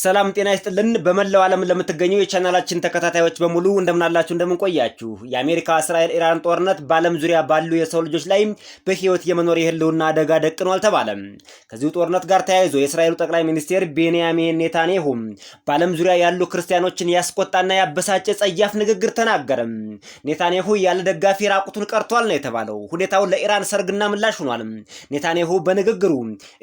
ሰላም ጤና ይስጥልን በመላው ዓለም ለምትገኙ የቻናላችን ተከታታዮች በሙሉ እንደምናላችሁ እንደምንቆያችሁ የአሜሪካ እስራኤል ኢራን ጦርነት በዓለም ዙሪያ ባሉ የሰው ልጆች ላይ በህይወት የመኖር የህልውና አደጋ ደቅኗል ተባለ። ከዚሁ ጦርነት ጋር ተያይዞ የእስራኤሉ ጠቅላይ ሚኒስትር ቤንያሚን ኔታንያሁ በዓለም ዙሪያ ያሉ ክርስቲያኖችን ያስቆጣና ያበሳጨ ጸያፍ ንግግር ተናገረ። ኔታንያሁ ያለ ደጋፊ ራቁቱን ቀርቷል ነው የተባለው። ሁኔታው ለኢራን ሰርግና ምላሽ ሆኗል። ኔታንያሁ በንግግሩ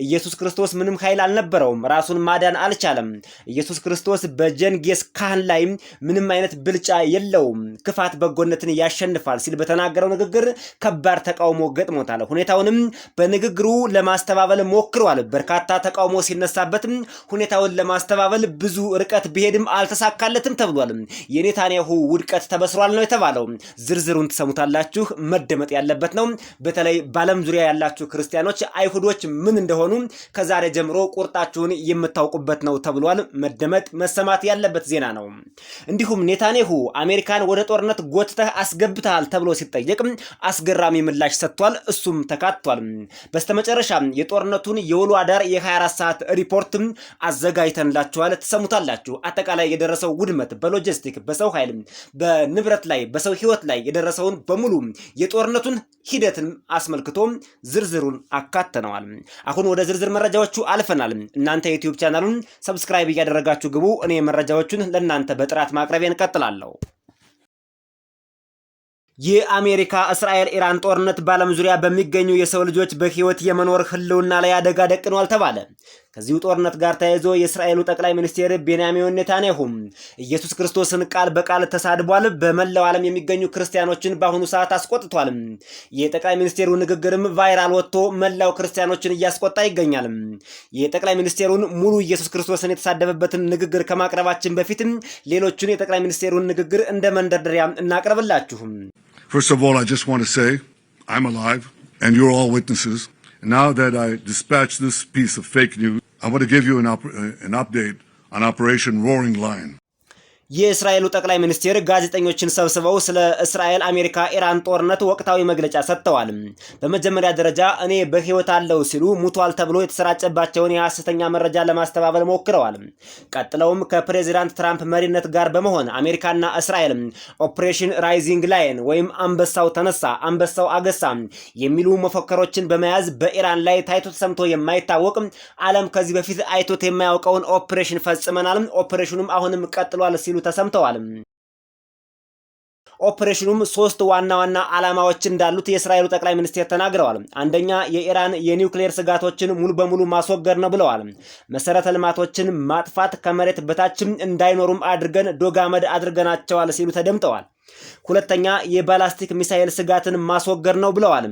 ኢየሱስ ክርስቶስ ምንም ኃይል አልነበረውም፣ ራሱን ማዳን አልቻለም፣ ኢየሱስ ክርስቶስ በጀንጌስ ካህን ላይ ምንም አይነት ብልጫ የለውም፣ ክፋት በጎነትን ያሸንፋል ሲል በተናገረው ንግግር ከባድ ተቃውሞ ገጥሞታል። ሁኔታውንም በንግግሩ ለማስተባበል ሞክሯል። በርካታ ተቃውሞ ሲነሳበት ሁኔታውን ለማስተባበል ብዙ ርቀት ቢሄድም አልተሳካለትም ተብሏል። የኔታንያሁ ውድቀት ተበስሯል ነው የተባለው። ዝርዝሩን ትሰሙታላችሁ፣ መደመጥ ያለበት ነው። በተለይ በዓለም ዙሪያ ያላችሁ ክርስቲያኖች አይሁዶች ምን እንደሆኑ ከዛሬ ጀምሮ ቁርጣችሁን የምታውቁበት ነው ተብሏል። መደመጥ መሰማት ያለበት ዜና ነው። እንዲሁም ኔታንያሁ አሜሪካን ወደ ጦርነት ጎትተህ አስገብተሃል ተብሎ ሲጠየቅ አስገራሚ ምላሽ ሰጥቷል። እሱም ተካቷል። በስተመጨረሻ የጦርነቱን የውሎ አዳር የ24 ሰዓት ሪፖርት አዘጋጅተንላችኋል፣ ትሰሙታላችሁ። አጠቃላይ የደረሰው ውድመት በሎጂስቲክ፣ በሰው ኃይል፣ በንብረት ላይ፣ በሰው ህይወት ላይ የደረሰውን በሙሉ የጦርነቱን ሂደትን አስመልክቶ ዝርዝሩን አካተነዋል። አሁን ወደ ዝርዝር መረጃዎቹ አልፈናል። እናንተ የዩቲዩብ ቻናሉን ሰብስክራይብ እያደረጋችሁ ግቡ። እኔ መረጃዎቹን ለእናንተ በጥራት ማቅረቤን ቀጥላለሁ። የአሜሪካ እስራኤል ኢራን ጦርነት በዓለም ዙሪያ በሚገኙ የሰው ልጆች በህይወት የመኖር ህልውና ላይ አደጋ ደቅኗል ተባለ። ከዚሁ ጦርነት ጋር ተያይዞ የእስራኤሉ ጠቅላይ ሚኒስትር ቤንያሚን ኔታንያሁ ኢየሱስ ክርስቶስን ቃል በቃል ተሳድቧል። በመላው ዓለም የሚገኙ ክርስቲያኖችን በአሁኑ ሰዓት አስቆጥቷል። የጠቅላይ ሚኒስትሩ ንግግርም ቫይራል ወጥቶ መላው ክርስቲያኖችን እያስቆጣ ይገኛል። የጠቅላይ ሚኒስትሩን ሙሉ ኢየሱስ ክርስቶስን የተሳደበበትን ንግግር ከማቅረባችን በፊት ሌሎቹን የጠቅላይ ሚኒስትሩን ንግግር እንደ መንደርደሪያ እናቀርብላችሁ። First of all, I just want to say I'm alive and you're all witnesses. Now that I dispatched this piece of fake news, I want to give you an update on Operation Roaring Lion. የእስራኤሉ ጠቅላይ ሚኒስትር ጋዜጠኞችን ሰብስበው ስለ እስራኤል አሜሪካ ኢራን ጦርነት ወቅታዊ መግለጫ ሰጥተዋል። በመጀመሪያ ደረጃ እኔ በህይወት አለው ሲሉ ሙቷል ተብሎ የተሰራጨባቸውን የሐሰተኛ መረጃ ለማስተባበል ሞክረዋል። ቀጥለውም ከፕሬዚዳንት ትራምፕ መሪነት ጋር በመሆን አሜሪካና እስራኤል ኦፕሬሽን ራይዚንግ ላየን ወይም አንበሳው ተነሳ፣ አንበሳው አገሳ የሚሉ መፈክሮችን በመያዝ በኢራን ላይ ታይቶ ተሰምቶ የማይታወቅ ዓለም ከዚህ በፊት አይቶት የማያውቀውን ኦፕሬሽን ፈጽመናል፣ ኦፕሬሽኑም አሁንም ቀጥሏል ሲሉ ተሰምተዋል። ኦፕሬሽኑም 3 ዋና ዋና ዓላማዎች እንዳሉት የእስራኤሉ ጠቅላይ ሚኒስትር ተናግረዋል። አንደኛ የኢራን የኒውክሌር ስጋቶችን ሙሉ በሙሉ ማስወገድ ነው ብለዋል። መሰረተ ልማቶችን ማጥፋት፣ ከመሬት በታችም እንዳይኖሩም አድርገን ዶጋመድ አድርገናቸዋል ሲሉ ተደምጠዋል። ሁለተኛ የባላስቲክ ሚሳኤል ስጋትን ማስወገድ ነው ብለዋል።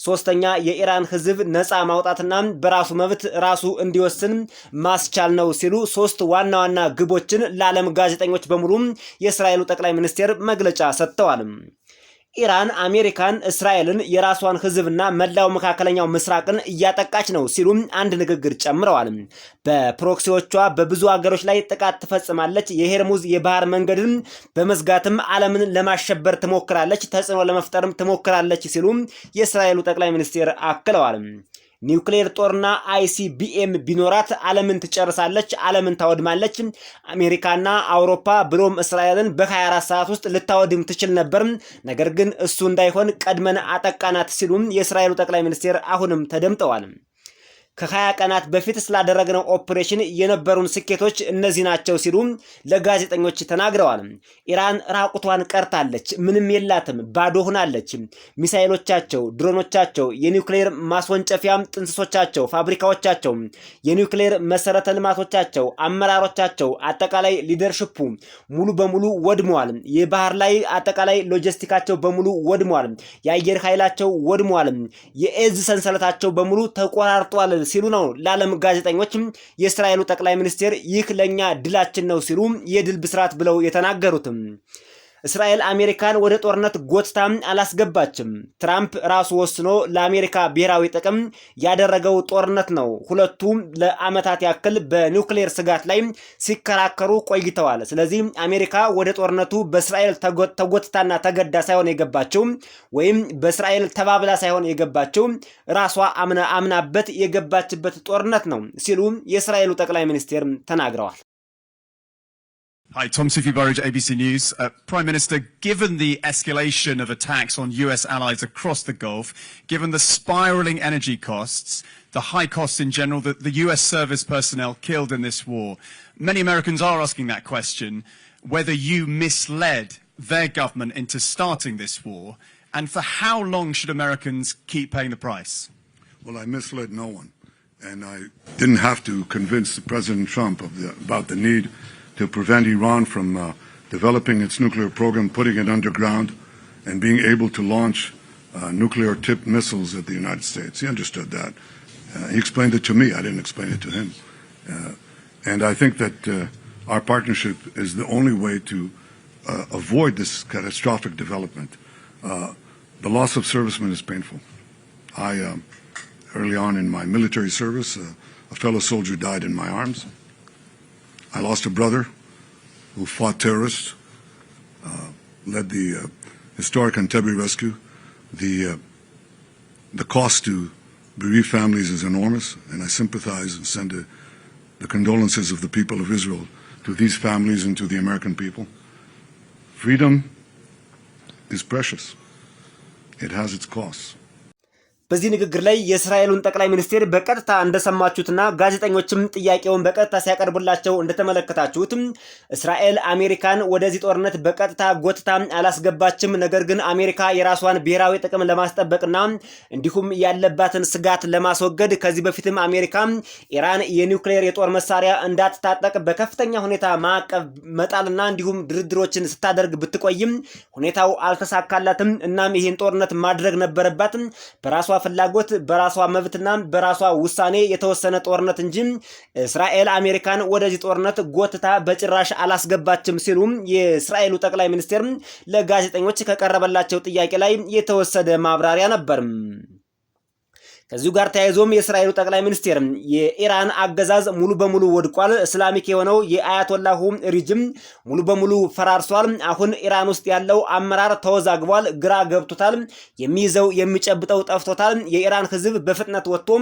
ሶስተኛ የኢራን ህዝብ ነፃ ማውጣትና በራሱ መብት ራሱ እንዲወስን ማስቻል ነው ሲሉ 3 ዋና ዋና ግቦችን ለዓለም ጋዜጠኞች በሙሉ የእስራኤሉ ጠቅላይ ሚኒስትር መግለጫ ሰጥተዋል። ኢራን አሜሪካን፣ እስራኤልን፣ የራሷን ህዝብና መላው መካከለኛው ምስራቅን እያጠቃች ነው ሲሉ አንድ ንግግር ጨምረዋል። በፕሮክሲዎቿ በብዙ ሀገሮች ላይ ጥቃት ትፈጽማለች፣ የሄርሙዝ የባህር መንገድን በመዝጋትም ዓለምን ለማሸበር ትሞክራለች፣ ተጽዕኖ ለመፍጠርም ትሞክራለች ሲሉ የእስራኤሉ ጠቅላይ ሚኒስትር አክለዋል። ኒውክሌር ጦርና አይሲቢኤም ቢኖራት ዓለምን ትጨርሳለች፣ ዓለምን ታወድማለች። አሜሪካና አውሮፓ ብሎም እስራኤልን በ24 ሰዓት ውስጥ ልታወድም ትችል ነበር። ነገር ግን እሱ እንዳይሆን ቀድመን አጠቃናት ሲሉ የእስራኤሉ ጠቅላይ ሚኒስትር አሁንም ተደምጠዋል። ከ20 ቀናት በፊት ስላደረግነው ኦፕሬሽን የነበሩን ስኬቶች እነዚህ ናቸው ሲሉ ለጋዜጠኞች ተናግረዋል። ኢራን ራቁቷን ቀርታለች፣ ምንም የላትም፣ ባዶ ሆናለች። ሚሳኤሎቻቸው፣ ድሮኖቻቸው፣ የኒውክሌር ማስወንጨፊያ ጥንስሶቻቸው፣ ፋብሪካዎቻቸው፣ የኒውክሌር መሰረተ ልማቶቻቸው፣ አመራሮቻቸው፣ አጠቃላይ ሊደርሺፑ ሙሉ በሙሉ ወድመዋል። የባህር ላይ አጠቃላይ ሎጂስቲካቸው በሙሉ ወድመዋል። የአየር ኃይላቸው ወድመዋል። የኤዝ ሰንሰለታቸው በሙሉ ተቆራርጧል ሲሉ ነው ለዓለም ጋዜጠኞች የእስራኤሉ ጠቅላይ ሚኒስትር ይህ ለኛ ድላችን ነው ሲሉ የድል ብስራት ብለው የተናገሩት። እስራኤል አሜሪካን ወደ ጦርነት ጎትታ አላስገባችም። ትራምፕ ራሱ ወስኖ ለአሜሪካ ብሔራዊ ጥቅም ያደረገው ጦርነት ነው። ሁለቱም ለዓመታት ያክል በኒውክሌር ስጋት ላይ ሲከራከሩ ቆይተዋል። ስለዚህ አሜሪካ ወደ ጦርነቱ በእስራኤል ተጎትታና ተገዳ ሳይሆን የገባቸው ወይም በእስራኤል ተባብላ ሳይሆን የገባቸው ራሷ አምናበት የገባችበት ጦርነት ነው ሲሉ የእስራኤሉ ጠቅላይ ሚኒስትር ተናግረዋል። Hi, Tom Sifi Burridge, ABC News. Prime Minister, given the escalation of attacks on US allies across the Gulf, given the spiraling energy costs, the high costs in general, the US service personnel killed in this war, many Americans are asking that question, whether you misled their government into starting this war, and for how long should Americans keep paying the price? Well, I misled no one, and I didn't have to convince President Trump about the need to prevent Iran from developing its nuclear program, putting it underground, and being able to launch nuclear-tipped missiles at the United States. He understood that. He explained it to me. I didn't explain it to him. And I think that our partnership is the only way to avoid this catastrophic development. The loss of servicemen is painful. Early on in my military service, a fellow soldier died in my arms. I lost a brother who fought terrorists, led the historic Entebbe rescue. The cost to bereaved families is enormous, and I sympathize and send the condolences of the people of Israel to these families and to the American people. Freedom is precious. It has its costs. በዚህ ንግግር ላይ የእስራኤሉን ጠቅላይ ሚኒስቴር በቀጥታ እንደሰማችሁትና ጋዜጠኞችም ጥያቄውን በቀጥታ ሲያቀርቡላቸው እንደተመለከታችሁት እስራኤል አሜሪካን ወደዚህ ጦርነት በቀጥታ ጎትታ አላስገባችም። ነገር ግን አሜሪካ የራሷን ብሔራዊ ጥቅም ለማስጠበቅና እንዲሁም ያለባትን ስጋት ለማስወገድ ከዚህ በፊትም አሜሪካ ኢራን የኒውክሌር የጦር መሳሪያ እንዳትታጠቅ በከፍተኛ ሁኔታ ማዕቀብ መጣልና እንዲሁም ድርድሮችን ስታደርግ ብትቆይም ሁኔታው አልተሳካላትም። እናም ይህን ጦርነት ማድረግ ነበረባት በራሷ ፍላጎት በራሷ መብትና በራሷ ውሳኔ የተወሰነ ጦርነት እንጂ እስራኤል አሜሪካን ወደዚህ ጦርነት ጎትታ በጭራሽ አላስገባችም ሲሉ የእስራኤሉ ጠቅላይ ሚኒስቴር ለጋዜጠኞች ከቀረበላቸው ጥያቄ ላይ የተወሰደ ማብራሪያ ነበር። ከዚሁ ጋር ተያይዞም የእስራኤሉ ጠቅላይ ሚኒስቴር የኢራን አገዛዝ ሙሉ በሙሉ ወድቋል፣ እስላሚክ የሆነው የአያቶላሁ ሪጅም ሙሉ በሙሉ ፈራርሷል፣ አሁን ኢራን ውስጥ ያለው አመራር ተወዛግቧል፣ ግራ ገብቶታል፣ የሚይዘው የሚጨብጠው ጠፍቶታል፣ የኢራን ህዝብ በፍጥነት ወጥቶ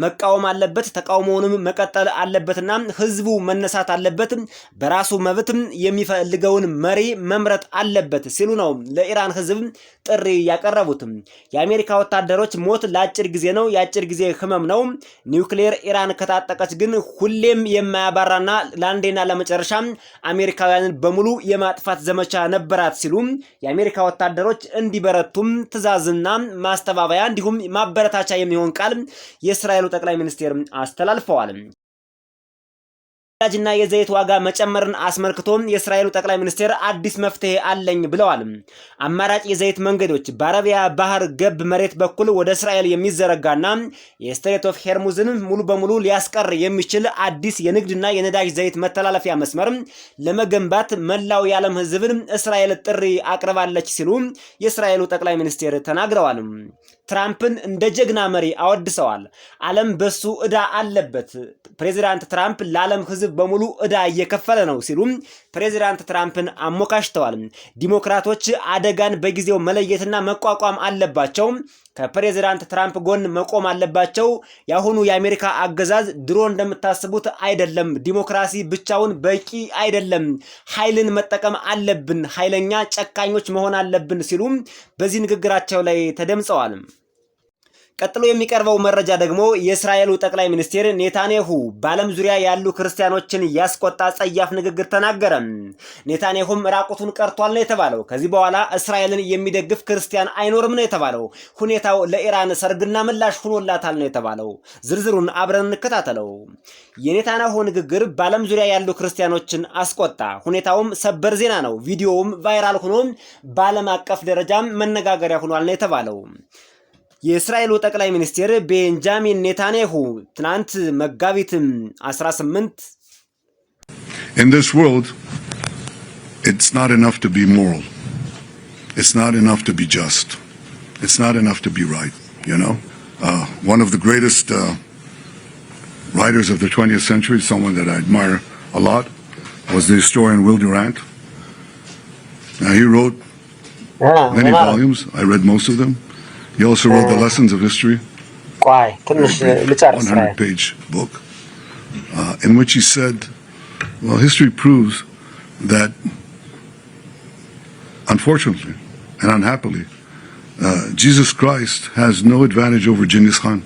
መቃወም አለበት፣ ተቃውሞውንም መቀጠል አለበትና ህዝቡ መነሳት አለበት፣ በራሱ መብት የሚፈልገውን መሪ መምረጥ አለበት ሲሉ ነው ለኢራን ህዝብ ጥሪ ያቀረቡት። የአሜሪካ ወታደሮች ሞት ለአጭር ጊዜ ነው፣ የአጭር ጊዜ ህመም ነው። ኒውክሌር ኢራን ከታጠቀች ግን ሁሌም የማያባራና ለአንዴና ለመጨረሻ አሜሪካውያንን በሙሉ የማጥፋት ዘመቻ ነበራት ሲሉ የአሜሪካ ወታደሮች እንዲበረቱም ትዕዛዝና ማስተባበያ እንዲሁም ማበረታቻ የሚሆን ቃል የእስራኤሉ ጠቅላይ ሚኒስቴር አስተላልፈዋል። ነዳጅና የዘይት ዋጋ መጨመርን አስመልክቶ የእስራኤሉ ጠቅላይ ሚኒስቴር አዲስ መፍትሄ አለኝ ብለዋል። አማራጭ የዘይት መንገዶች በአረቢያ ባህር ገብ መሬት በኩል ወደ እስራኤል የሚዘረጋና የስትሬት ኦፍ ሄርሙዝን ሙሉ በሙሉ ሊያስቀር የሚችል አዲስ የንግድና የነዳጅ ዘይት መተላለፊያ መስመር ለመገንባት መላው የዓለም ህዝብን እስራኤል ጥሪ አቅርባለች ሲሉ የእስራኤሉ ጠቅላይ ሚኒስቴር ተናግረዋል። ትራምፕን እንደ ጀግና መሪ አወድሰዋል። ዓለም በሱ ዕዳ አለበት፣ ፕሬዚዳንት ትራምፕ ለዓለም ህዝብ በሙሉ ዕዳ እየከፈለ ነው ሲሉ ፕሬዚዳንት ትራምፕን አሞካሽተዋል። ዲሞክራቶች አደጋን በጊዜው መለየትና መቋቋም አለባቸው፣ ከፕሬዚዳንት ትራምፕ ጎን መቆም አለባቸው። ያሁኑ የአሜሪካ አገዛዝ ድሮ እንደምታስቡት አይደለም፣ ዲሞክራሲ ብቻውን በቂ አይደለም፣ ኃይልን መጠቀም አለብን፣ ኃይለኛ ጨካኞች መሆን አለብን ሲሉ በዚህ ንግግራቸው ላይ ተደምጸዋል። ቀጥሎ የሚቀርበው መረጃ ደግሞ የእስራኤሉ ጠቅላይ ሚኒስቴር ኔታንያሁ በዓለም ዙሪያ ያሉ ክርስቲያኖችን ያስቆጣ ጸያፍ ንግግር ተናገረ። ኔታንያሁም ራቁቱን ቀርቷል ነው የተባለው። ከዚህ በኋላ እስራኤልን የሚደግፍ ክርስቲያን አይኖርም ነው የተባለው። ሁኔታው ለኢራን ሰርግና ምላሽ ሆኖላታል ነው የተባለው። ዝርዝሩን አብረን እንከታተለው። የኔታንያሁ ንግግር በዓለም ዙሪያ ያሉ ክርስቲያኖችን አስቆጣ። ሁኔታውም ሰበር ዜና ነው። ቪዲዮውም ቫይራል ሆኖ በዓለም አቀፍ ደረጃም መነጋገሪያ ሆኗል ነው የተባለው። የእስራኤሉ ጠቅላይ ሚኒስቴር ቤንጃሚን ኔታንያሁ ትናንት መጋቢት 18 In this world, it's not enough to be moral. It's not enough to be just. It's not enough to be right, you know. One of the greatest writers of the 20th century, someone that I admire a lot, was the historian Will Durant. Now, he wrote many volumes. I read most of them. He also wrote The Lessons of History, a 100-page book, in which he said, well, history proves that, unfortunately and unhappily, Jesus Christ has no advantage over Genghis Khan.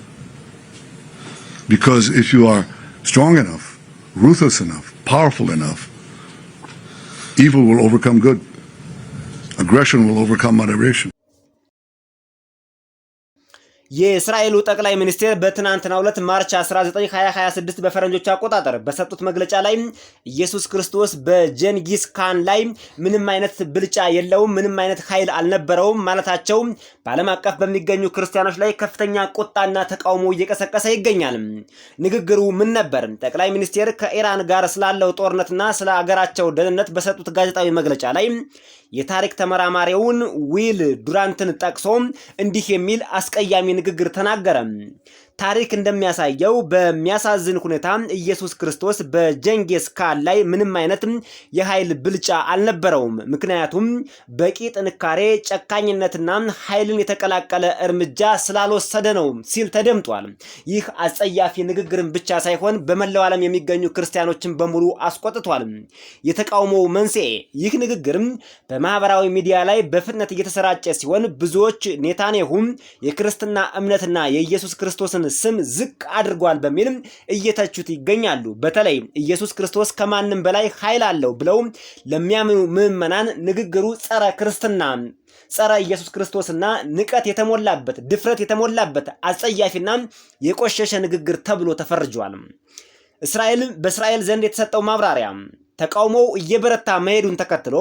Because if you are strong enough, ruthless enough, powerful enough, evil will overcome good. Aggression will overcome moderation. የእስራኤሉ ጠቅላይ ሚኒስቴር በትናንትናው ዕለት ማርች 19 2026 በፈረንጆች አቆጣጠር በሰጡት መግለጫ ላይ ኢየሱስ ክርስቶስ በጀንጊስ ካን ላይ ምንም አይነት ብልጫ የለውም፣ ምንም አይነት ኃይል አልነበረውም ማለታቸው በዓለም አቀፍ በሚገኙ ክርስቲያኖች ላይ ከፍተኛ ቁጣና ተቃውሞ እየቀሰቀሰ ይገኛል። ንግግሩ ምን ነበር? ጠቅላይ ሚኒስቴር ከኢራን ጋር ስላለው ጦርነትና ስለ አገራቸው ደህንነት በሰጡት ጋዜጣዊ መግለጫ ላይ የታሪክ ተመራማሪውን ዊል ዱራንትን ጠቅሶ እንዲህ የሚል አስቀያሚ ንግግር ተናገረ። ታሪክ እንደሚያሳየው በሚያሳዝን ሁኔታ ኢየሱስ ክርስቶስ በጀንጊስ ካን ላይ ምንም አይነት የኃይል ብልጫ አልነበረውም። ምክንያቱም በቂ ጥንካሬ፣ ጨካኝነትና ኃይልን የተቀላቀለ እርምጃ ስላልወሰደ ነው ሲል ተደምጧል። ይህ አጸያፊ ንግግርን ብቻ ሳይሆን በመላው ዓለም የሚገኙ ክርስቲያኖችን በሙሉ አስቆጥቷል። የተቃውሞው መንስኤ ይህ ንግግር በማህበራዊ ሚዲያ ላይ በፍጥነት እየተሰራጨ ሲሆን ብዙዎች ኔታንያሁ የክርስትና እምነትና የኢየሱስ ክርስቶስን ስም ዝቅ አድርጓል በሚል እየተቹት ይገኛሉ። በተለይ ኢየሱስ ክርስቶስ ከማንም በላይ ኃይል አለው ብለው ለሚያምኑ ምዕመናን ንግግሩ ጸረ ክርስትና፣ ጸረ ኢየሱስ ክርስቶስና ንቀት የተሞላበት፣ ድፍረት የተሞላበት አጸያፊና የቆሸሸ ንግግር ተብሎ ተፈርጇል። በእስራኤል ዘንድ የተሰጠው ማብራሪያ ተቃውሞው እየበረታ መሄዱን ተከትሎ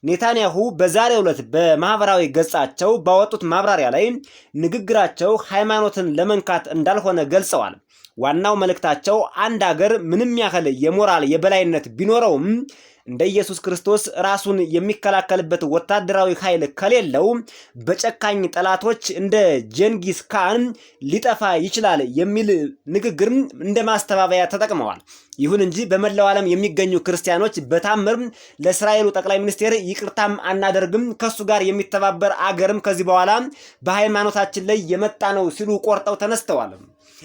ኔታንያሁ በዛሬው ዕለት በማህበራዊ ገጻቸው ባወጡት ማብራሪያ ላይ ንግግራቸው ሃይማኖትን ለመንካት እንዳልሆነ ገልጸዋል። ዋናው መልእክታቸው አንድ ሀገር ምንም ያህል የሞራል የበላይነት ቢኖረውም እንደ ኢየሱስ ክርስቶስ ራሱን የሚከላከልበት ወታደራዊ ኃይል ከሌለው በጨካኝ ጠላቶች እንደ ጀንጊስ ካን ሊጠፋ ይችላል የሚል ንግግር እንደ ማስተባበያ ተጠቅመዋል። ይሁን እንጂ በመላው ዓለም የሚገኙ ክርስቲያኖች በታምር ለእስራኤሉ ጠቅላይ ሚኒስቴር ይቅርታም አናደርግም፣ ከሱ ጋር የሚተባበር አገርም ከዚህ በኋላ በሃይማኖታችን ላይ የመጣ ነው ሲሉ ቆርጠው ተነስተዋል።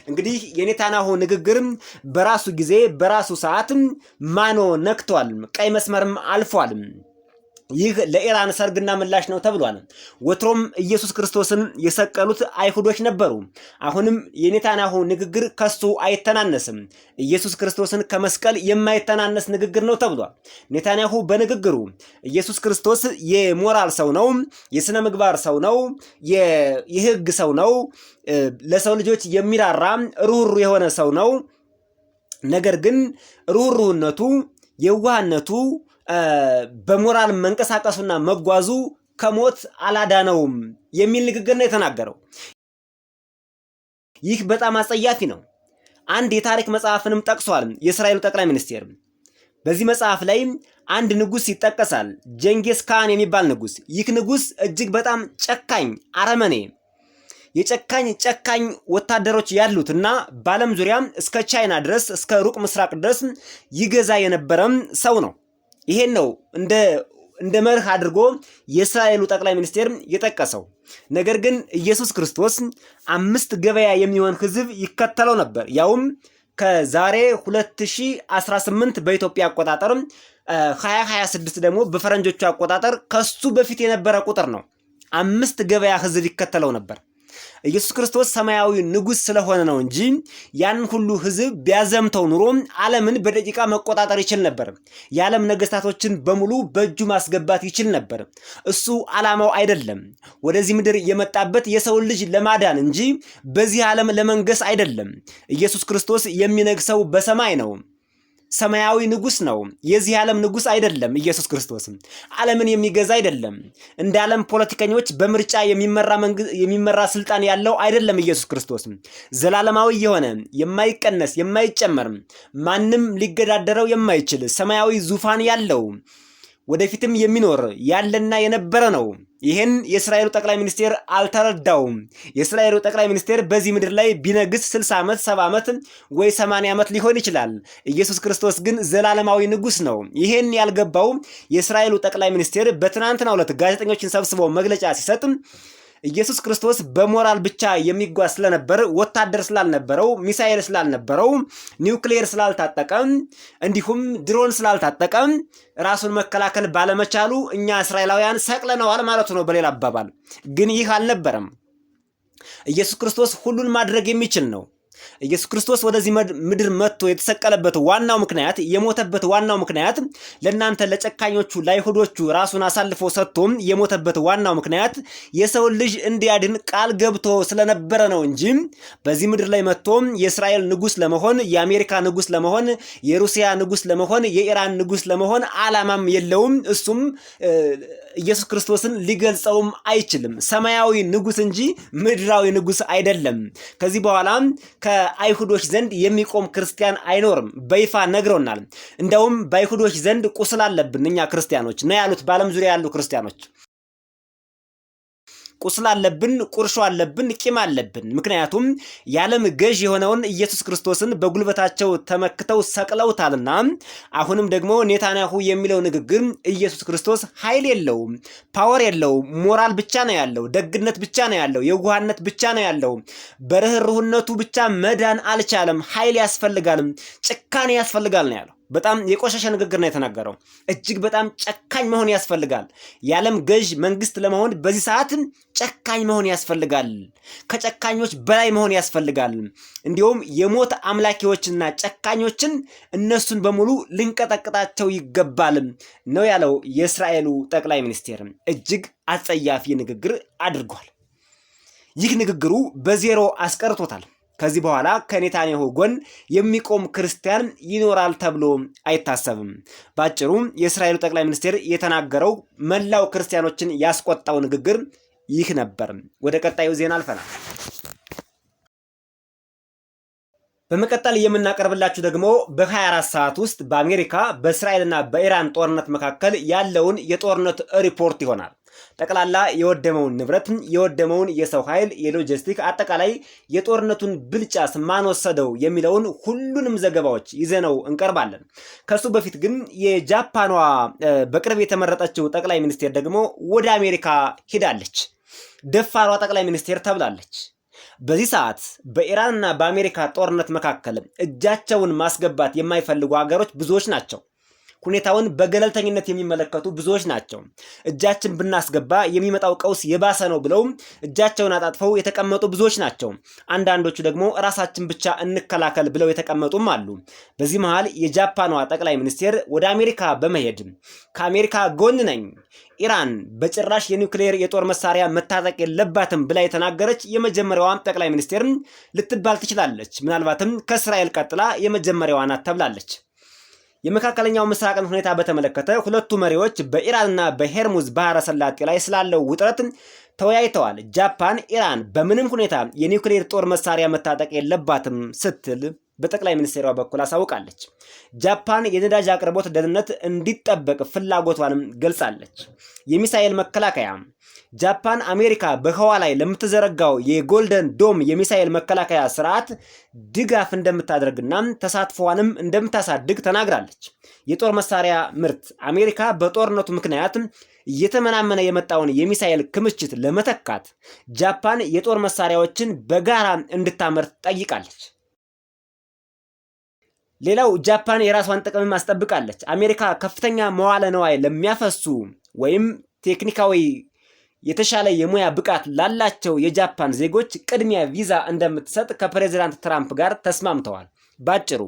እንግዲህ የኔታንያሁ ንግግር በራሱ ጊዜ በራሱ ሰዓት ማኖ ነክቷል፣ ቀይ መስመርም አልፏል። ይህ ለኢራን ሰርግና ምላሽ ነው ተብሏል። ወትሮም ኢየሱስ ክርስቶስን የሰቀሉት አይሁዶች ነበሩ። አሁንም የኔታንያሁ ንግግር ከሱ አይተናነስም። ኢየሱስ ክርስቶስን ከመስቀል የማይተናነስ ንግግር ነው ተብሏል። ኔታንያሁ በንግግሩ ኢየሱስ ክርስቶስ የሞራል ሰው ነው፣ የሥነ ምግባር ሰው ነው፣ የሕግ ሰው ነው፣ ለሰው ልጆች የሚራራ ሩህሩህ የሆነ ሰው ነው። ነገር ግን ሩህሩህነቱ፣ የዋህነቱ፣ በሞራል መንቀሳቀሱና መጓዙ ከሞት አላዳነውም የሚል ንግግር ነው የተናገረው። ይህ በጣም አጸያፊ ነው። አንድ የታሪክ መጽሐፍንም ጠቅሷል የእስራኤሉ ጠቅላይ ሚኒስቴር። በዚህ መጽሐፍ ላይ አንድ ንጉስ ይጠቀሳል፣ ጀንጊስ ካን የሚባል ንጉስ። ይህ ንጉስ እጅግ በጣም ጨካኝ አረመኔ፣ ጨካኝ ወታደሮች ያሉትና በዓለም ዙሪያ እስከ ቻይና ድረስ እስከ ሩቅ ምስራቅ ድረስ ይገዛ የነበረም ሰው ነው። ይሄን ነው እንደ መርህ አድርጎ የእስራኤሉ ጠቅላይ ሚኒስቴር የጠቀሰው። ነገር ግን ኢየሱስ ክርስቶስ 5 ገበያ የሚሆን ህዝብ ይከተለው ነበር። ያውም ከዛሬ 2018 በኢትዮጵያ አቆጣጠር 2026 ደግሞ በፈረንጆቹ አቆጣጠር ከሱ በፊት የነበረ ቁጥር ነው። 5 ገበያ ህዝብ ይከተለው ነበር። ኢየሱስ ክርስቶስ ሰማያዊ ንጉስ ስለሆነ ነው እንጂ ያን ሁሉ ህዝብ ቢያዘምተው ኑሮ ዓለምን በደቂቃ መቆጣጠር ይችል ነበር። የዓለም ነገስታቶችን በሙሉ በእጁ ማስገባት ይችል ነበር። እሱ ዓላማው አይደለም። ወደዚህ ምድር የመጣበት የሰውን ልጅ ለማዳን እንጂ በዚህ ዓለም ለመንገስ አይደለም። ኢየሱስ ክርስቶስ የሚነግሰው በሰማይ ነው። ሰማያዊ ንጉስ ነው። የዚህ ዓለም ንጉስ አይደለም። ኢየሱስ ክርስቶስ ዓለምን የሚገዛ አይደለም። እንደ ዓለም ፖለቲከኞች በምርጫ የሚመራ ስልጣን ያለው አይደለም። ኢየሱስ ክርስቶስ ዘላለማዊ የሆነ የማይቀነስ የማይጨመር ማንም ሊገዳደረው የማይችል ሰማያዊ ዙፋን ያለው ወደፊትም የሚኖር ያለና የነበረ ነው። ይህን የእስራኤሉ ጠቅላይ ሚኒስቴር አልተረዳውም። የእስራኤሉ ጠቅላይ ሚኒስቴር በዚህ ምድር ላይ ቢነግስ 60 ዓመት 70 ዓመት ወይ 80 ዓመት ሊሆን ይችላል። ኢየሱስ ክርስቶስ ግን ዘላለማዊ ንጉስ ነው። ይህን ያልገባው የእስራኤሉ ጠቅላይ ሚኒስቴር በትናንትናው ዕለት ጋዜጠኞችን ሰብስቦ መግለጫ ሲሰጥ ኢየሱስ ክርስቶስ በሞራል ብቻ የሚጓዝ ስለነበር ወታደር ስላልነበረው ሚሳኤል ስላልነበረው ኒውክሌር ስላልታጠቀ እንዲሁም ድሮን ስላልታጠቀ ራሱን መከላከል ባለመቻሉ እኛ እስራኤላውያን ሰቅለነዋል ማለት ነው በሌላ አባባል። ግን ይህ አልነበረም። ኢየሱስ ክርስቶስ ሁሉን ማድረግ የሚችል ነው። ኢየሱስ ክርስቶስ ወደዚህ ምድር መጥቶ የተሰቀለበት ዋናው ምክንያት የሞተበት ዋናው ምክንያት ለእናንተ ለጨካኞቹ ለአይሁዶቹ ራሱን አሳልፎ ሰጥቶ የሞተበት ዋናው ምክንያት የሰው ልጅ እንዲያድን ቃል ገብቶ ስለነበረ ነው እንጂ በዚህ ምድር ላይ መጥቶ የእስራኤል ንጉስ ለመሆን የአሜሪካ ንጉስ ለመሆን የሩሲያ ንጉስ ለመሆን የኢራን ንጉስ ለመሆን ዓላማም የለውም። እሱም ኢየሱስ ክርስቶስን ሊገልጸውም አይችልም። ሰማያዊ ንጉስ እንጂ ምድራዊ ንጉስ አይደለም። ከዚህ በኋላ ከአይሁዶች ዘንድ የሚቆም ክርስቲያን አይኖርም በይፋ ነግረውናል። እንደውም በአይሁዶች ዘንድ ቁስል አለብን እኛ ክርስቲያኖች ነው ያሉት በዓለም ዙሪያ ያሉ ክርስቲያኖች። ቁስል አለብን፣ ቁርሾ አለብን፣ ቂም አለብን። ምክንያቱም የዓለም ገዥ የሆነውን ኢየሱስ ክርስቶስን በጉልበታቸው ተመክተው ሰቅለውታልና። አሁንም ደግሞ ኔታንያሁ የሚለው ንግግር ኢየሱስ ክርስቶስ ኃይል የለውም፣ ፓወር የለውም፣ ሞራል ብቻ ነው ያለው፣ ደግነት ብቻ ነው ያለው፣ የዋህነት ብቻ ነው ያለው፣ በርህሩህነቱ ብቻ መዳን አልቻለም፣ ኃይል ያስፈልጋል፣ ጭካኔ ያስፈልጋል ነው ያለው። በጣም የቆሸሸ ንግግር ነው የተናገረው። እጅግ በጣም ጨካኝ መሆን ያስፈልጋል። የዓለም ገዥ መንግስት ለመሆን በዚህ ሰዓት ጨካኝ መሆን ያስፈልጋል። ከጨካኞች በላይ መሆን ያስፈልጋል። እንዲሁም የሞት አምላኪዎችና ጨካኞችን እነሱን በሙሉ ልንቀጠቅጣቸው ይገባል ነው ያለው የእስራኤሉ ጠቅላይ ሚኒስቴር። እጅግ አጸያፊ ንግግር አድርጓል። ይህ ንግግሩ በዜሮ አስቀርቶታል። ከዚህ በኋላ ከኔታንያሁ ጎን የሚቆም ክርስቲያን ይኖራል ተብሎ አይታሰብም። ባጭሩ የእስራኤሉ ጠቅላይ ሚኒስቴር የተናገረው መላው ክርስቲያኖችን ያስቆጣው ንግግር ይህ ነበር። ወደ ቀጣዩ ዜና አልፈናል። በመቀጠል የምናቀርብላችሁ ደግሞ በ24 ሰዓት ውስጥ በአሜሪካ በእስራኤልና በኢራን ጦርነት መካከል ያለውን የጦርነት ሪፖርት ይሆናል። ጠቅላላ የወደመውን ንብረት፣ የወደመውን የሰው ኃይል፣ የሎጂስቲክ አጠቃላይ የጦርነቱን ብልጫ ማን ወሰደው የሚለውን ሁሉንም ዘገባዎች ይዘነው እንቀርባለን። ከሱ በፊት ግን የጃፓኗ በቅርብ የተመረጠችው ጠቅላይ ሚኒስቴር ደግሞ ወደ አሜሪካ ሄዳለች። ደፋሯ ጠቅላይ ሚኒስቴር ተብላለች። በዚህ ሰዓት በኢራንና በአሜሪካ ጦርነት መካከል እጃቸውን ማስገባት የማይፈልጉ ሀገሮች ብዙዎች ናቸው። ሁኔታውን በገለልተኝነት የሚመለከቱ ብዙዎች ናቸው። እጃችን ብናስገባ የሚመጣው ቀውስ የባሰ ነው ብለው እጃቸውን አጣጥፈው የተቀመጡ ብዙዎች ናቸው። አንዳንዶቹ ደግሞ ራሳችን ብቻ እንከላከል ብለው የተቀመጡም አሉ። በዚህ መሃል የጃፓኗ ጠቅላይ ሚኒስቴር ወደ አሜሪካ በመሄድ ከአሜሪካ ጎን ነኝ፣ ኢራን በጭራሽ የኒውክሌር የጦር መሳሪያ መታጠቅ የለባትም ብላ የተናገረች የመጀመሪያዋ ጠቅላይ ሚኒስቴር ልትባል ትችላለች። ምናልባትም ከእስራኤል ቀጥላ የመጀመሪያዋ ናት ተብላለች። የመካከለኛው ምስራቅን ሁኔታ በተመለከተ ሁለቱ መሪዎች በኢራንና በሄርሙዝ ባህረ ሰላጤ ላይ ስላለው ውጥረት ተወያይተዋል። ጃፓን ኢራን በምንም ሁኔታ የኒውክሌር ጦር መሳሪያ መታጠቅ የለባትም ስትል በጠቅላይ ሚኒስቴሯ በኩል አሳውቃለች። ጃፓን የነዳጅ አቅርቦት ደህንነት እንዲጠበቅ ፍላጎቷንም ገልጻለች። የሚሳኤል መከላከያ ጃፓን አሜሪካ በህዋ ላይ ለምትዘረጋው የጎልደን ዶም የሚሳኤል መከላከያ ስርዓት ድጋፍ እንደምታደርግና ተሳትፎዋንም እንደምታሳድግ ተናግራለች። የጦር መሳሪያ ምርት አሜሪካ በጦርነቱ ምክንያት እየተመናመነ የመጣውን የሚሳኤል ክምችት ለመተካት ጃፓን የጦር መሳሪያዎችን በጋራ እንድታመርት ጠይቃለች። ሌላው ጃፓን የራሷን ጥቅም ማስጠብቃለች። አሜሪካ ከፍተኛ መዋለ ነዋይ ለሚያፈሱ ወይም ቴክኒካዊ የተሻለ የሙያ ብቃት ላላቸው የጃፓን ዜጎች ቅድሚያ ቪዛ እንደምትሰጥ ከፕሬዝዳንት ትራምፕ ጋር ተስማምተዋል። ባጭሩ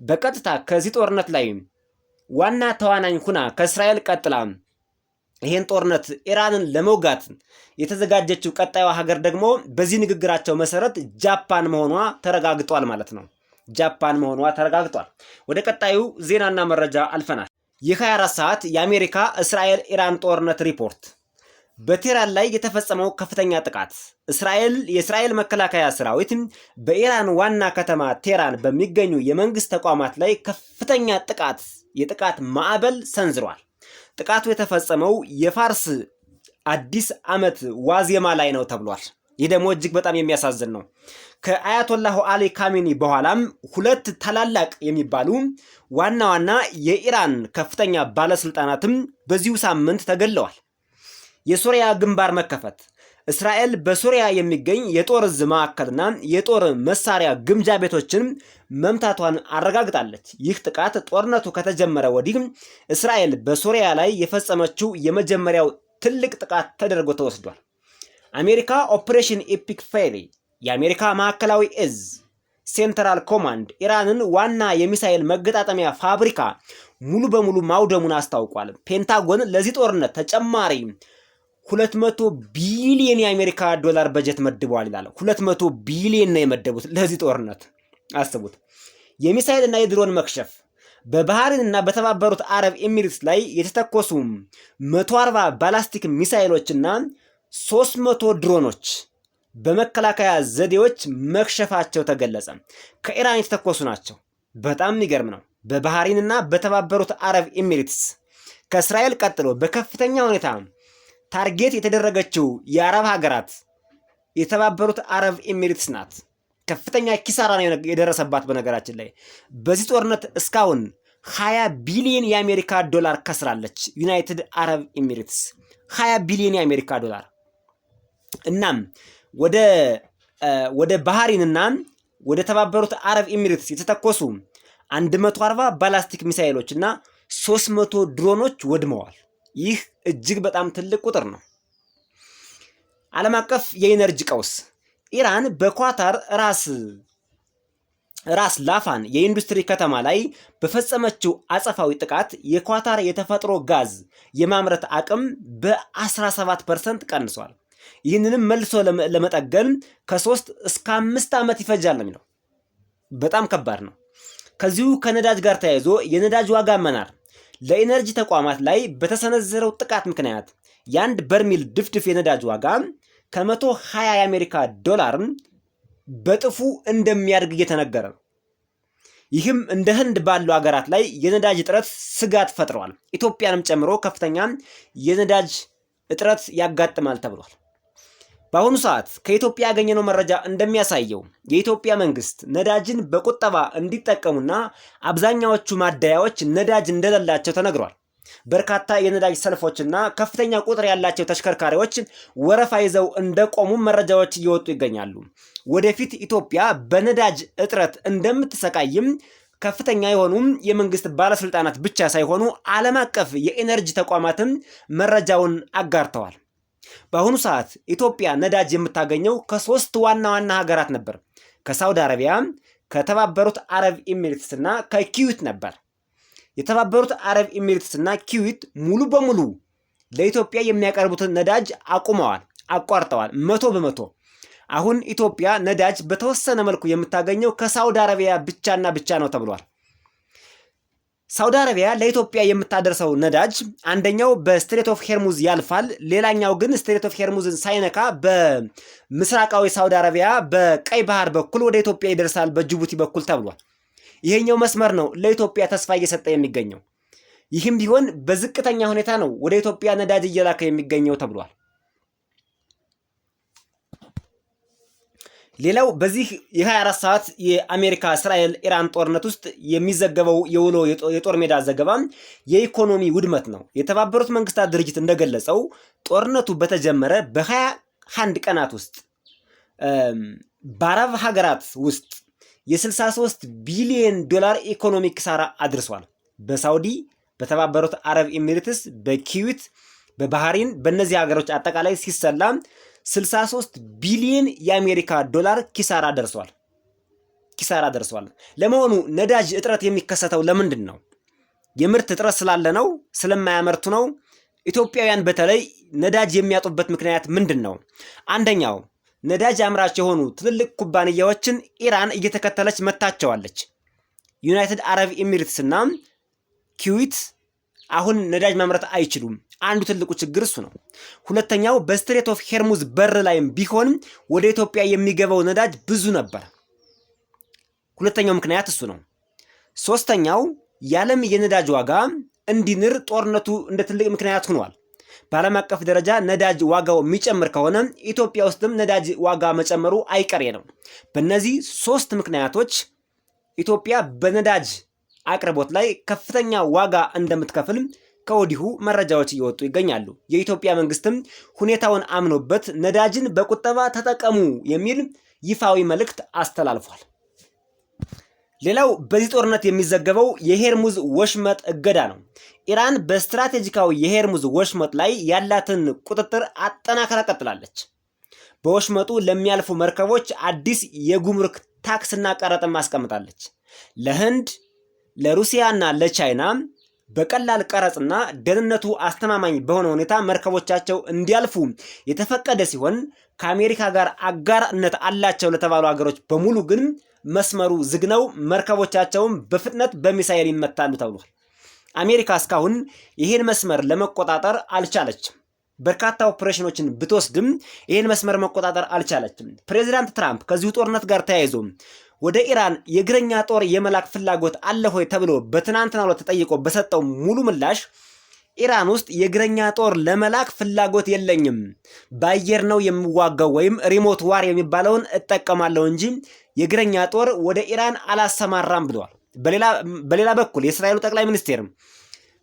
በቀጥታ ከዚህ ጦርነት ላይ ዋና ተዋናኝ ሁና ከእስራኤል ቀጥላ ይሄን ጦርነት ኢራንን ለመውጋት የተዘጋጀችው ቀጣዩ ሀገር ደግሞ በዚህ ንግግራቸው መሰረት ጃፓን መሆኗ ተረጋግጧል ማለት ነው። ጃፓን መሆኗ ተረጋግጧል። ወደ ቀጣዩ ዜናና መረጃ አልፈናል። የ24 ሰዓት የአሜሪካ እስራኤል ኢራን ጦርነት ሪፖርት። በቴህራን ላይ የተፈጸመው ከፍተኛ ጥቃት። የእስራኤል መከላከያ ሰራዊት በኢራን ዋና ከተማ ቴህራን በሚገኙ የመንግስት ተቋማት ላይ ከፍተኛ የጥቃት ማዕበል ሰንዝሯል። ጥቃቱ የተፈጸመው የፋርስ አዲስ ዓመት ዋዜማ ላይ ነው ተብሏል። ይህ ደግሞ እጅግ በጣም የሚያሳዝን ነው። ከአያቶላሁ አሊ ካሜኒ በኋላም ሁለት ታላላቅ የሚባሉ ዋና የኢራን ከፍተኛ ባለስልጣናትም በዚሁ ሳምንት ተገለዋል። የሶሪያ ግንባር መከፈት እስራኤል በሶሪያ የሚገኝ የጦር ዕዝ ማዕከልና የጦር መሳሪያ ግምጃ ቤቶችን መምታቷን አረጋግጣለች። ይህ ጥቃት ጦርነቱ ከተጀመረ ወዲህ እስራኤል በሶሪያ ላይ የፈጸመችው የመጀመሪያው ትልቅ ጥቃት ተደርጎ ተወስዷል። አሜሪካ ኦፕሬሽን ኤፒክ ፌሪ የአሜሪካ ማዕከላዊ ዕዝ ሴንትራል ኮማንድ ኢራንን ዋና የሚሳኤል መገጣጠሚያ ፋብሪካ ሙሉ በሙሉ ማውደሙን አስታውቋል። ፔንታጎን ለዚህ ጦርነት ተጨማሪ 200 ቢሊዮን የአሜሪካ ዶላር በጀት መድበዋል ይላል። 200 ቢሊዮን ነው የመደቡት ለዚህ ጦርነት። አስቡት። የሚሳኤልና የድሮን መክሸፍ በባህሬንና በተባበሩት አረብ ኤሚሬትስ ላይ የተተኮሱ 140 ባላስቲክ ሚሳኤሎችና 300 ድሮኖች በመከላከያ ዘዴዎች መክሸፋቸው ተገለጸ። ከኢራን የተተኮሱ ናቸው። በጣም የሚገርም ነው። በባህሬንና በተባበሩት አረብ ኤሚሬትስ ከእስራኤል ቀጥሎ በከፍተኛ ሁኔታ ታርጌት የተደረገችው የአረብ ሀገራት የተባበሩት አረብ ኤሚሬትስ ናት። ከፍተኛ ኪሳራ ነው የደረሰባት። በነገራችን ላይ በዚህ ጦርነት እስካሁን 20 ቢሊዮን የአሜሪካ ዶላር ከስራለች ዩናይትድ አረብ ኤሚሬትስ 20 ቢሊዮን የአሜሪካ ዶላር። እናም ወደ ባህሬንና ወደ ተባበሩት አረብ ኤሚሬትስ የተተኮሱ 140 ባላስቲክ ሚሳኤሎች እና 300 ድሮኖች ወድመዋል። ይህ እጅግ በጣም ትልቅ ቁጥር ነው። ዓለም አቀፍ የኢነርጂ ቀውስ ኢራን በኳታር ራስ ላፋን የኢንዱስትሪ ከተማ ላይ በፈጸመችው አጸፋዊ ጥቃት የኳታር የተፈጥሮ ጋዝ የማምረት አቅም በ17% ቀንሷል። ይህንንም መልሶ ለመጠገን ከ3 እስከ 5 ዓመት ይፈጃል ነው የሚለው። በጣም ከባድ ነው። ከዚሁ ከነዳጅ ጋር ተያይዞ የነዳጅ ዋጋ መናር ለኢነርጂ ተቋማት ላይ በተሰነዘረው ጥቃት ምክንያት የአንድ በርሜል ድፍድፍ የነዳጅ ዋጋ ከ120 የአሜሪካ ዶላር በጥፉ እንደሚያድግ እየተነገረ ነው። ይህም እንደ ህንድ ባሉ ሀገራት ላይ የነዳጅ እጥረት ስጋት ፈጥረዋል። ኢትዮጵያንም ጨምሮ ከፍተኛ የነዳጅ እጥረት ያጋጥማል ተብሏል። በአሁኑ ሰዓት ከኢትዮጵያ ያገኘነው መረጃ እንደሚያሳየው የኢትዮጵያ መንግስት ነዳጅን በቁጠባ እንዲጠቀሙና አብዛኛዎቹ ማደያዎች ነዳጅ እንደሌላቸው ተነግሯል። በርካታ የነዳጅ ሰልፎችና ከፍተኛ ቁጥር ያላቸው ተሽከርካሪዎች ወረፋ ይዘው እንደቆሙ መረጃዎች እየወጡ ይገኛሉ። ወደፊት ኢትዮጵያ በነዳጅ እጥረት እንደምትሰቃይም ከፍተኛ የሆኑ የመንግስት ባለስልጣናት ብቻ ሳይሆኑ ዓለም አቀፍ የኤነርጂ ተቋማትም መረጃውን አጋርተዋል። በአሁኑ ሰዓት ኢትዮጵያ ነዳጅ የምታገኘው ከ3 ዋና ዋና ሀገራት ነበር። ከሳውዲ አረቢያ፣ ከተባበሩት አረብ ኤሚሬትስ እና ከኩዌት ነበር። የተባበሩት አረብ ኤሚሬትስ እና ኩዌት ሙሉ በሙሉ ለኢትዮጵያ የሚያቀርቡትን ነዳጅ አቋርጠዋል 100%። አሁን ኢትዮጵያ ነዳጅ በተወሰነ መልኩ የምታገኘው ከሳውዲ አረቢያ ብቻና ብቻ ነው ተብሏል። ሳውዲ አረቢያ ለኢትዮጵያ የምታደርሰው ነዳጅ አንደኛው በስትሬት ኦፍ ሄርሙዝ ያልፋል። ሌላኛው ግን ስትሬት ኦፍ ሄርሙዝን ሳይነካ በምስራቃዊ ሳውዲ አረቢያ በቀይ ባህር በኩል ወደ ኢትዮጵያ ይደርሳል በጅቡቲ በኩል ተብሏል። ይሄኛው መስመር ነው ለኢትዮጵያ ተስፋ እየሰጠ የሚገኘው። ይህም ቢሆን በዝቅተኛ ሁኔታ ነው ወደ ኢትዮጵያ ነዳጅ እየላከ የሚገኘው ተብሏል። ሌላው በዚህ የ24 ሰዓት የአሜሪካ እስራኤል ኢራን ጦርነት ውስጥ የሚዘገበው የውሎ የጦር ሜዳ ዘገባ የኢኮኖሚ ውድመት ነው። የተባበሩት መንግስታት ድርጅት እንደገለጸው ጦርነቱ በተጀመረ በ21 ቀናት ውስጥ በአረብ ሀገራት ውስጥ የ63 ቢሊዮን ዶላር ኢኮኖሚ ኪሳራ አድርሷል። በሳውዲ፣ በተባበሩት አረብ ኤሚሬትስ፣ በኩዌት፣ በባህሬን በእነዚህ ሀገሮች አጠቃላይ ሲሰላ 63 ቢሊዮን የአሜሪካ ዶላር ኪሳራ ደርሷል። ለመሆኑ ነዳጅ እጥረት የሚከሰተው ለምንድን ነው? የምርት እጥረት ስላለ ነው? ስለማያመርቱ ነው? ኢትዮጵያውያን በተለይ ነዳጅ የሚያጡበት ምክንያት ምንድን ነው? አንደኛው ነዳጅ አምራች የሆኑ ትልልቅ ኩባንያዎችን ኢራን እየተከተለች መታቸዋለች። ዩናይትድ አረብ ኤሚሬትስ እና ኩዌት አሁን ነዳጅ ማምረት አይችሉም። አንዱ ትልቁ ችግር እሱ ነው። ሁለተኛው በስትሬት ኦፍ ሄርሙዝ በር ላይም ቢሆን ወደ ኢትዮጵያ የሚገባው ነዳጅ ብዙ ነበር። ሁለተኛው ምክንያት እሱ ነው። ሶስተኛው የዓለም የነዳጅ ዋጋ እንዲንር ጦርነቱ እንደ ትልቅ ምክንያት ሆኗል። በዓለም አቀፍ ደረጃ ነዳጅ ዋጋው የሚጨምር ከሆነ ኢትዮጵያ ውስጥም ነዳጅ ዋጋ መጨመሩ አይቀሬ ነው። በእነዚህ 3 ምክንያቶች ኢትዮጵያ በነዳጅ አቅርቦት ላይ ከፍተኛ ዋጋ እንደምትከፍል ከወዲሁ መረጃዎች እየወጡ ይገኛሉ። የኢትዮጵያ መንግስትም ሁኔታውን አምኖበት ነዳጅን በቁጠባ ተጠቀሙ የሚል ይፋዊ መልእክት አስተላልፏል። ሌላው በዚህ ጦርነት የሚዘገበው የሄርሙዝ ወሽመጥ እገዳ ነው። ኢራን በስትራቴጂካዊ የሄርሙዝ ወሽመጥ ላይ ያላትን ቁጥጥር አጠናክራ ቀጥላለች። በወሽመጡ ለሚያልፉ መርከቦች አዲስ የጉምሩክ ታክስና ቀረጥም አስቀምጣለች። ለህንድ፣ ለሩሲያና ለቻይና በቀላል ቀረጽና ደህንነቱ አስተማማኝ በሆነ ሁኔታ መርከቦቻቸው እንዲያልፉ የተፈቀደ ሲሆን ከአሜሪካ ጋር አጋርነት አላቸው ለተባሉ ሀገሮች በሙሉ ግን መስመሩ ዝግ ነው። መርከቦቻቸውም በፍጥነት በሚሳኤል ይመታሉ ተብሏል። አሜሪካ እስካሁን ይህን መስመር ለመቆጣጠር አልቻለችም። በርካታ ኦፕሬሽኖችን ብትወስድም ይህን መስመር መቆጣጠር አልቻለችም። ፕሬዚዳንት ትራምፕ ከዚሁ ጦርነት ጋር ተያይዞ ወደ ኢራን የእግረኛ ጦር የመላክ ፍላጎት አለ ሆይ ተብሎ በትናንትናው ዕለት ተጠይቆ በሰጠው ሙሉ ምላሽ ኢራን ውስጥ የእግረኛ ጦር ለመላክ ፍላጎት የለኝም፣ በአየር ነው የምዋጋው ወይም ሪሞት ዋር የሚባለውን እጠቀማለሁ እንጂ የእግረኛ ጦር ወደ ኢራን አላሰማራም ብለዋል። በሌላ በኩል የእስራኤሉ ጠቅላይ ሚኒስቴር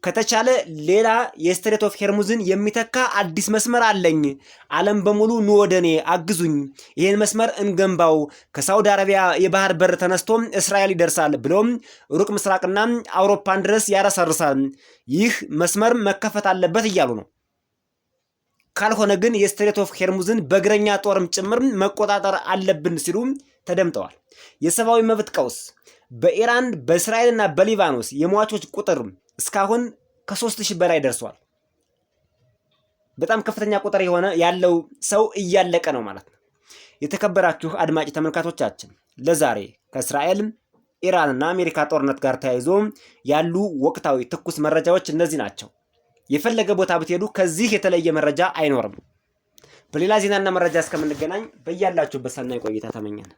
ከተቻለ ሌላ የስትሬት ኦፍ ሄርሙዝን የሚተካ አዲስ መስመር አለኝ፣ ዓለም በሙሉ ኑ ወደኔ አግዙኝ፣ ይህን መስመር እንገንባው፣ ከሳውዲ አረቢያ የባህር በር ተነስቶም እስራኤል ይደርሳል ብሎም ሩቅ ምስራቅና አውሮፓን ድረስ ያረሰርሳል፣ ይህ መስመር መከፈት አለበት እያሉ ነው። ካልሆነ ግን የስትሬት ኦፍ ሄርሙዝን በእግረኛ ጦርም ጭምር መቆጣጠር አለብን ሲሉ ተደምጠዋል። የሰብአዊ መብት ቀውስ በኢራን በእስራኤልና በሊባኖስ የሟቾች ቁጥር እስካሁን ከ3000 በላይ ደርሷል። በጣም ከፍተኛ ቁጥር ያለው ሰው እያለቀ ነው ማለት ነው። የተከበራችሁ አድማጭ ተመልካቾቻችን ለዛሬ ከእስራኤል ኢራንና አሜሪካ ጦርነት ጋር ተያይዞ ያሉ ወቅታዊ ትኩስ መረጃዎች እነዚህ ናቸው። የፈለገ ቦታ ብትሄዱ ከዚህ የተለየ መረጃ አይኖርም። በሌላ ዜናና መረጃ እስከምንገናኝ በያላችሁበት ሰናይ ቆይታ ተመኘን።